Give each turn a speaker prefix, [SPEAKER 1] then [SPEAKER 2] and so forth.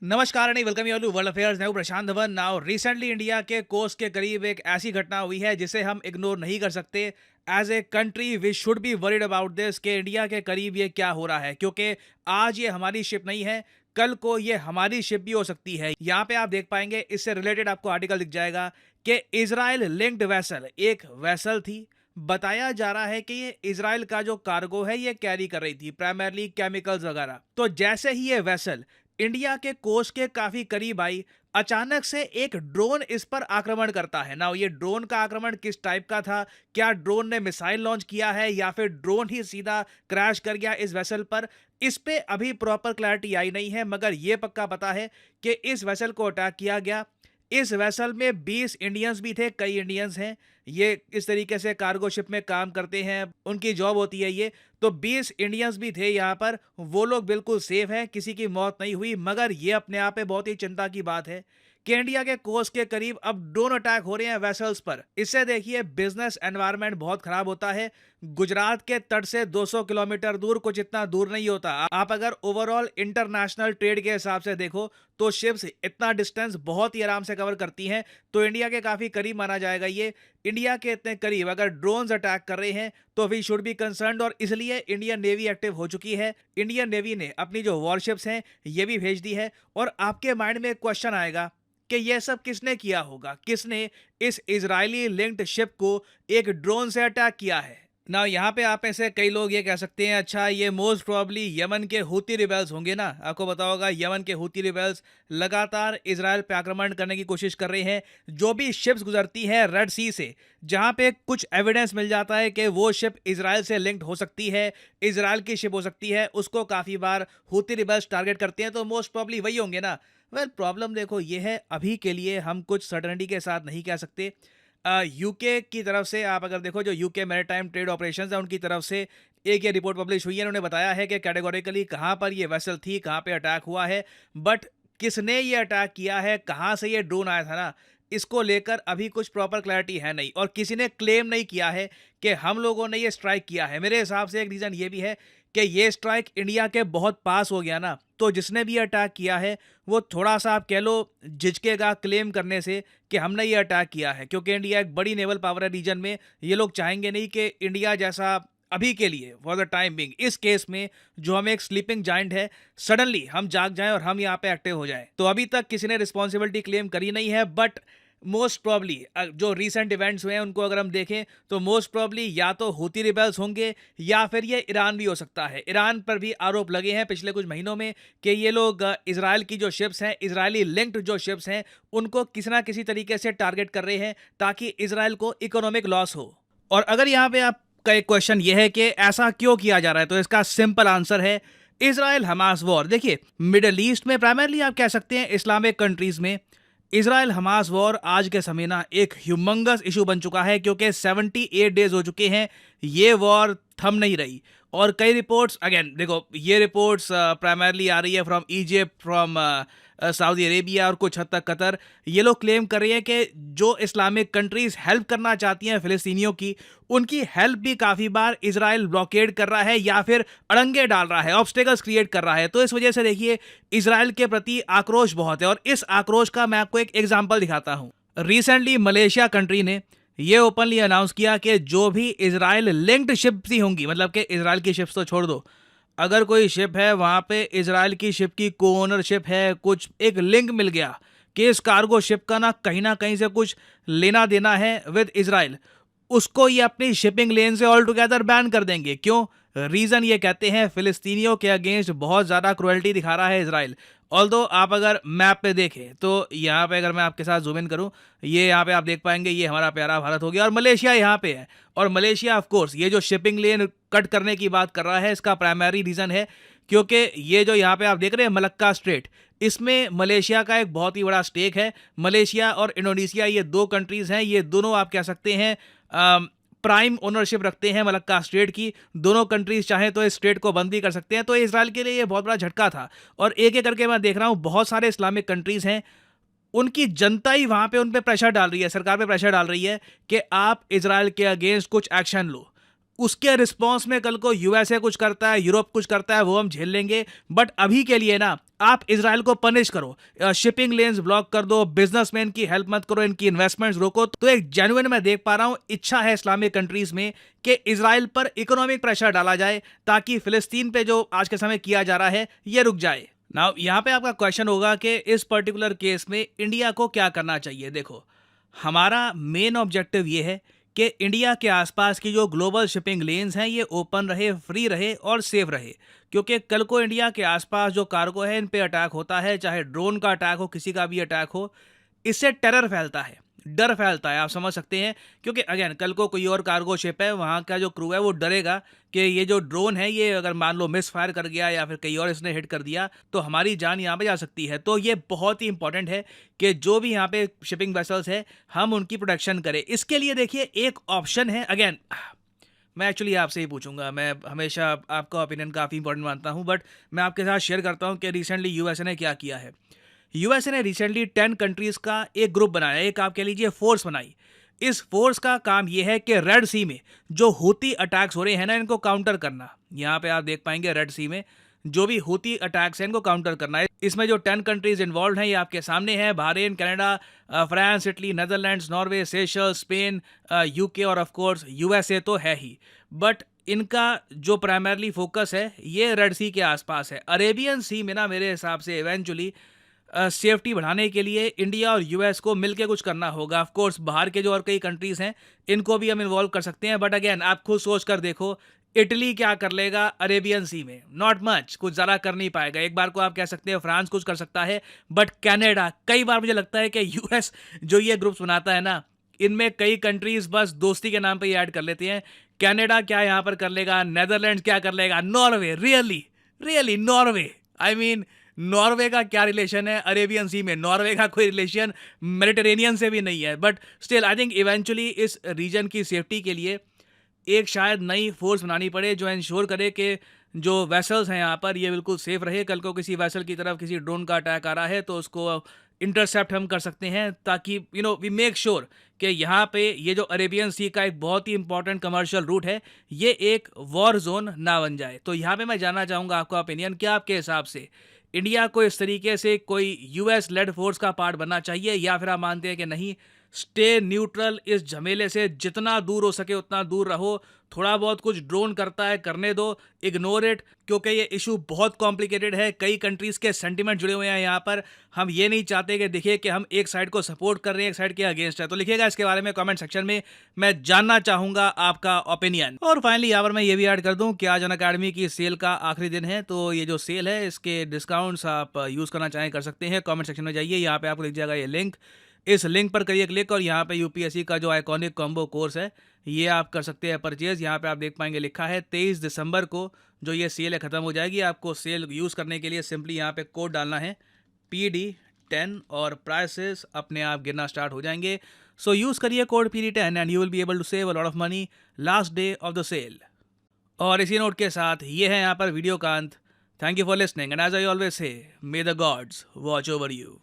[SPEAKER 1] नमस्कार and welcome you to world affairs. मैं हूं Prashant Dhawan. Now recently India के कोस्ट के करीब एक ऐसी घटना हुई है जिसे हम इग्नोर नहीं कर सकते। As a country we should be worried about this कि इंडिया के करीब ये क्या हो रहा है, क्योंकि आज ये हमारी शिप नहीं है, कल को ये हमारी शिप भी हो सकती है। यहाँ पे आप देख पाएंगे, इससे रिलेटेड आपको आर्टिकल दिख जाएगा कि इजराइल लिंक्ड वेसल एक वेसल थी। बताया जा रहा है कि ये इजराइल का जो कार्गो है ये कैरी कर रही थी, प्राइमरली केमिकल्स वगैरह। तो जैसे ही ये वेसल इंडिया के कोस्ट के काफी करीब आई, अचानक से एक ड्रोन इस पर आक्रमण करता है ना। ये ड्रोन का आक्रमण किस टाइप का था? क्या ड्रोन ने मिसाइल लॉन्च किया है या फिर ड्रोन ही सीधा क्रैश कर गया इस वेसल पर? इस पे अभी प्रॉपर क्लैरिटी आई नहीं है, मगर यह पक्का पता है कि इस वेसल को अटैक किया गया। इस वेसल में 20 इंडियंस भी थे, कई इंडियंस हैं, ये इस तरीके से कार्गो शिप में काम करते हैं, उनकी जॉब होती है ये। तो 20 इंडियंस भी थे यहाँ पर, वो लोग बिल्कुल सेफ हैं, किसी की मौत नहीं हुई। मगर ये अपने आप में बहुत ही चिंता की बात है कि इंडिया के कोस्ट के करीब अब ड्रोन अटैक हो रहे हैं वेसल्स पर। इससे देखिए बिजनेस एनवायरनमेंट बहुत खराब होता है। गुजरात के तट से 200 किलोमीटर दूर कुछ इतना दूर नहीं होता। आप अगर ओवरऑल इंटरनेशनल ट्रेड के हिसाब से देखो तो शिप्स इतना डिस्टेंस बहुत ही आराम से कवर करती हैं। तो इंडिया के काफी करीब माना जाएगा ये। इंडिया के इतने करीब अगर ड्रोन्स अटैक कर रहे हैं तो वी शुड बी कंसर्न्ड, और इसलिए इंडियन नेवी एक्टिव हो चुकी है। इंडियन नेवी ने अपनी जो वॉरशिप्स हैं ये भी भेज दी है। और आपके माइंड में एक क्वेश्चन आएगा कि यह सब किसने किया होगा, किसने इस इजरायली लिंक्ड शिप को एक ड्रोन से अटैक किया है ना। यहाँ पे आप ऐसे कई लोग ये कह सकते हैं, अच्छा ये मोस्ट प्रॉब्ली यमन के हूती रिबेल्स होंगे ना। आपको पता होगा यमन के हूती रिबेल्स लगातार इजराइल पे आक्रमण करने की कोशिश कर रहे हैं। जो भी शिप्स गुजरती है रेड सी से, जहाँ पे कुछ एविडेंस मिल जाता है कि वो शिप इजराइल से लिंक्ड हो सकती है, इजराइल की शिप हो सकती है, उसको काफ़ी बार हूती रिबेल्स टारगेट करते हैं। तो मोस्ट प्रॉब्ली वही होंगे ना। वेल प्रॉब्लम देखो ये है, अभी के लिए हम कुछ सर्टेनिटी के साथ नहीं कह सकते। यूके की तरफ से आप अगर देखो, जो यूके मैरीटाइम ट्रेड ऑपरेशंस है उनकी तरफ से एक ये रिपोर्ट पब्लिश हुई है। उन्होंने बताया है कि कैटेगोरिकली कहाँ पर ये वेसल थी, कहाँ पे अटैक हुआ है, बट किसने ये अटैक किया है, कहाँ से ये ड्रोन आया था ना, इसको लेकर अभी कुछ प्रॉपर क्लैरिटी है नहीं। और किसी ने क्लेम नहीं किया है कि हम लोगों ने ये स्ट्राइक किया है। मेरे हिसाब से एक रीज़न ये भी है कि ये स्ट्राइक इंडिया के बहुत पास हो गया ना, तो जिसने भी अटैक किया है वो थोड़ा सा आप कह लो झिझकेगा क्लेम करने से कि हमने ये अटैक किया है, क्योंकि इंडिया एक बड़ी नेवल पावर है रीजन में। ये लोग चाहेंगे नहीं कि इंडिया जैसा अभी के लिए फॉर द टाइम बिंग, इस केस में जो हम एक स्लीपिंग जाइंट है, सडनली हम जाग जाएं और हम यहाँ पे एक्टिव हो जाएं। तो अभी तक किसी ने रिस्पॉन्सिबिलिटी क्लेम करी नहीं है, बट मोस्ट प्रॉब्ली जो रीसेंट इवेंट्स हुए हैं उनको अगर हम देखें तो मोस्ट प्रॉब्ली या तो हूती रिबेल्स होंगे या फिर ये ईरान भी हो सकता है। ईरान पर भी आरोप लगे हैं पिछले कुछ महीनों में कि ये लोग इजराइल की जो शिप्स हैं, इजरायली लिंक्ड जो शिप्स हैं, उनको किसी ना किसी तरीके से टारगेट कर रहे हैं ताकि इजराइल को इकोनॉमिक लॉस हो। और अगर यहाँ पे आपका एक क्वेश्चन ये है कि ऐसा क्यों किया जा रहा है, तो इसका सिंपल आंसर है इजराइल हमास वॉर। देखिए मिडल ईस्ट में, प्राइमरली आप कह सकते हैं इस्लामिक कंट्रीज में, इजराइल हमास वॉर आज के समय ना एक ह्यूमंगस इशू बन चुका है, क्योंकि 78 डेज हो चुके हैं ये वॉर थम नहीं रही। और कई रिपोर्ट्स, अगेन देखो ये रिपोर्ट्स प्राइमरली आ रही है from Egypt, from Saudi Arabia और कुछ हद तक कतर। ये लोग क्लेम कर रहे हैं कि जो इस्लामिक कंट्रीज हेल्प करना चाहती हैं फिलिस्तीनियों की, उनकी हेल्प भी काफ़ी बार इजराइल ब्लॉकेड कर रहा है या फिर अड़ंगे डाल रहा है, ऑब्स्टेकल्स क्रिएट कर रहा है। तो इस वजह से देखिए इजराइल के प्रति आक्रोश बहुत है। और इस आक्रोश का मैं आपको एक एग्जाम्पल दिखाता हूँ। रिसेंटली मलेशिया कंट्री ने ये ओपनली अनाउंस किया कि जो भी इजराइल लिंक्ड शिप्स ही होंगी, मतलब कि इजराइल की शिप्स तो छोड़ दो, अगर कोई शिप है वहाँ पे इजराइल की शिप की को ओनरशिप है, कुछ एक लिंक मिल गया कि इस कार्गो शिप का ना कहीं से कुछ लेना देना है विद इजराइल, उसको ये अपनी शिपिंग लेन से ऑल टुगेदर बैन कर देंगे। क्यों? रीज़न ये कहते हैं फिलिस्तीनियों के अगेंस्ट बहुत ज़्यादा क्रुएल्टी दिखा रहा है इजराइल। ऑल्दो आप अगर मैप पे देखें तो यहाँ पे अगर मैं आपके साथ जूम इन करूँ, ये यहाँ पे आप देख पाएंगे ये हमारा प्यारा भारत हो गया और मलेशिया यहाँ पे है। और मलेशिया ऑफ कोर्स ये जो शिपिंग लेन कट करने की बात कर रहा है, इसका प्राइमरी रीज़न है क्योंकि ये जो यहाँ पे आप देख रहे हैं मलक्का स्ट्रेट, इसमें मलेशिया का एक बहुत ही बड़ा स्टेक है। मलेशिया और इंडोनेशिया ये दो कंट्रीज़ हैं, ये दोनों आप कह सकते हैं प्राइम ओनरशिप रखते हैं मलक्का स्ट्रेट की। दोनों कंट्रीज चाहें तो इस स्ट्रेट को बंद भी कर सकते हैं। तो इजराइल के लिए ये बहुत बड़ा झटका था। और एक एक करके मैं देख रहा हूँ बहुत सारे इस्लामिक कंट्रीज हैं, उनकी जनता ही वहाँ पे उन पे प्रेशर डाल रही है, सरकार पे प्रेशर डाल रही है कि आप इजराइल के अगेंस्ट कुछ एक्शन लो। उसके रिस्पॉन्स में कल को यूएसए कुछ करता है, यूरोप कुछ करता है, वो हम झेल लेंगे। बट अभी के लिए ना आप इजराइल को पनिश करो, शिपिंग लेन्स ब्लॉक कर दो, बिजनेसमैन की हेल्प मत करो, इनकी इन्वेस्टमेंट्स रोको। तो एक जेन्युइन मैं देख पा रहा हूं इच्छा है इस्लामिक कंट्रीज में कि इजराइल पर इकोनॉमिक प्रेशर डाला जाए ताकि फिलिस्तीन पे जो आज के समय किया जा रहा है ये रुक जाए। नाउ यहाँ पे आपका क्वेश्चन होगा कि इस पर्टिकुलर केस में इंडिया को क्या करना चाहिए। देखो, हमारा मेन ऑब्जेक्टिव ये है कि इंडिया के आसपास की जो ग्लोबल शिपिंग लेन्स हैं ये ओपन रहे, फ्री रहे और सेफ रहे। क्योंकि कल को इंडिया के आसपास जो कार्गो है इन पे अटैक होता है, चाहे ड्रोन का अटैक हो, किसी का भी अटैक हो, इससे टेरर फैलता है, डर फैलता है, आप समझ सकते हैं। क्योंकि अगेन कल को कोई और कार्गो शिप है, वहाँ का जो क्रू है वो डरेगा कि ये जो ड्रोन है ये अगर मान लो मिस फायर कर गया या फिर कहीं और इसने हिट कर दिया तो हमारी जान यहाँ पे जा सकती है। तो ये बहुत ही इंपॉर्टेंट है कि जो भी यहाँ पे शिपिंग वेसल्स है हम उनकी प्रोटेक्शन करें। इसके लिए देखिए एक ऑप्शन है। अगेन मैं एक्चुअली आपसे ही पूछूंगा, मैं हमेशा आपका ओपिनियन काफ़ी इंपॉर्टेंट मानता हूँ, बट मैं आपके साथ शेयर करता हूँ कि रिसेंटली यूएसए ने क्या किया है। यूएसए ने रिसेंटली 10 कंट्रीज का एक ग्रुप बनाया, एक आप कह लीजिए फोर्स बनाई। इस फोर्स का काम यह है कि रेड सी में जो हूती अटैक्स हो रहे हैं ना इनको काउंटर करना। यहाँ पे आप देख पाएंगे रेड सी में जो भी हूती अटैक्स हैं इनको काउंटर करना है। इसमें जो 10 कंट्रीज इन्वॉल्व हैं ये आपके सामने है: Bahrain, Canada, France, Italy, Netherlands, Norway, Seychelles, Spain, UK और ऑफ कोर्स यूएसए तो है ही। बट इनका जो प्राइमरली फोकस है ये रेड सी के आसपास है। अरेबियन सी में ना मेरे हिसाब से इवेंचुअली सेफ्टी बढ़ाने के लिए इंडिया और यूएस को मिलकर कुछ करना होगा। ऑफ कोर्स बाहर के जो और कई कंट्रीज हैं इनको भी हम इन्वॉल्व कर सकते हैं। बट अगेन आप खुद सोच कर देखो, इटली क्या कर लेगा अरेबियन सी में? नॉट मच, कुछ ज़्यादा कर नहीं पाएगा। एक बार को आप कह सकते हैं फ्रांस कुछ कर सकता है, बट कनाडा, कई बार मुझे लगता है कि यूएस जो ये ग्रुप्स बनाता है ना इनमें कई कंट्रीज बस दोस्ती के नाम पर ही ऐड कर लेते हैं। कनाडा क्या यहाँ पर कर लेगा, नेदरलैंड्स क्या कर लेगा, Norway, really really Norway, I mean Norway का क्या रिलेशन है अरेबियन सी में? नॉर्वे का कोई रिलेशन मेडिटेरेनियन से भी नहीं है। But still I think eventually इस रीजन की सेफ्टी के लिए एक शायद नई फोर्स बनानी पड़े जो इंश्योर करे कि जो वेसल्स हैं यहाँ पर ये बिल्कुल सेफ रहे। कल को किसी वेसल की तरफ किसी ड्रोन का अटैक आ रहा है तो उसको इंटरसेप्ट हम कर सकते हैं, ताकि वी मेक श्योर कि यहाँ पे ये जो अरेबियन सी का एक बहुत ही इंपॉर्टेंट कमर्शियल रूट है ये एक वॉर जोन ना बन जाए। तो यहाँ पे मैं जानना चाहूँगा आपका ओपिनियन, क्या आपके हिसाब से इंडिया को इस तरीके से कोई यूएस लेड फोर्स का पार्ट बनना चाहिए, या फिर आप मानते हैं कि नहीं, स्टे न्यूट्रल, इस झमेले से जितना दूर हो सके उतना दूर रहो, थोड़ा बहुत कुछ ड्रोन करता है करने दो, इग्नोर इट, क्योंकि ये इशू बहुत कॉम्प्लिकेटेड है, कई कंट्रीज के सेंटिमेंट जुड़े हुए हैं यहाँ पर। हम ये नहीं चाहते कि देखिए कि हम एक साइड को सपोर्ट कर रहे हैं, एक साइड के अगेंस्ट है। तो लिखिएगा इसके बारे में कमेंट सेक्शन में, मैं जानना चाहूंगा आपका ओपिनियन। और फाइनली यहाँ पर मैं ये भी ऐड कर दूं कि आज अनअकैडमी की सेल का आखिरी दिन है, तो ये जो सेल है इसके डिस्काउंट्स आप यूज करना चाहें कर सकते हैं। कॉमेंट सेक्शन में जाइए, यहाँ पे आपको दिख जाएगा ये लिंक, इस लिंक पर करिए क्लिक और यहाँ पे यूपीएससी का जो आइकॉनिक कॉम्बो कोर्स है ये आप कर सकते हैं परचेज। यहाँ पे आप देख पाएंगे लिखा है 23 दिसंबर को जो ये सेल है ख़त्म हो जाएगी। आपको सेल यूज़ करने के लिए सिंपली यहाँ पे कोड डालना है PD10 और प्राइसेस अपने आप गिरना स्टार्ट हो जाएंगे। सो यूज़ करिए code PD10 and you will be able to save a lot of money last day of the sale. और इसी नोट के साथ ये है यहाँ पर वीडियो का अंत। Thank you for listening and as I always say, may the gods watch over you.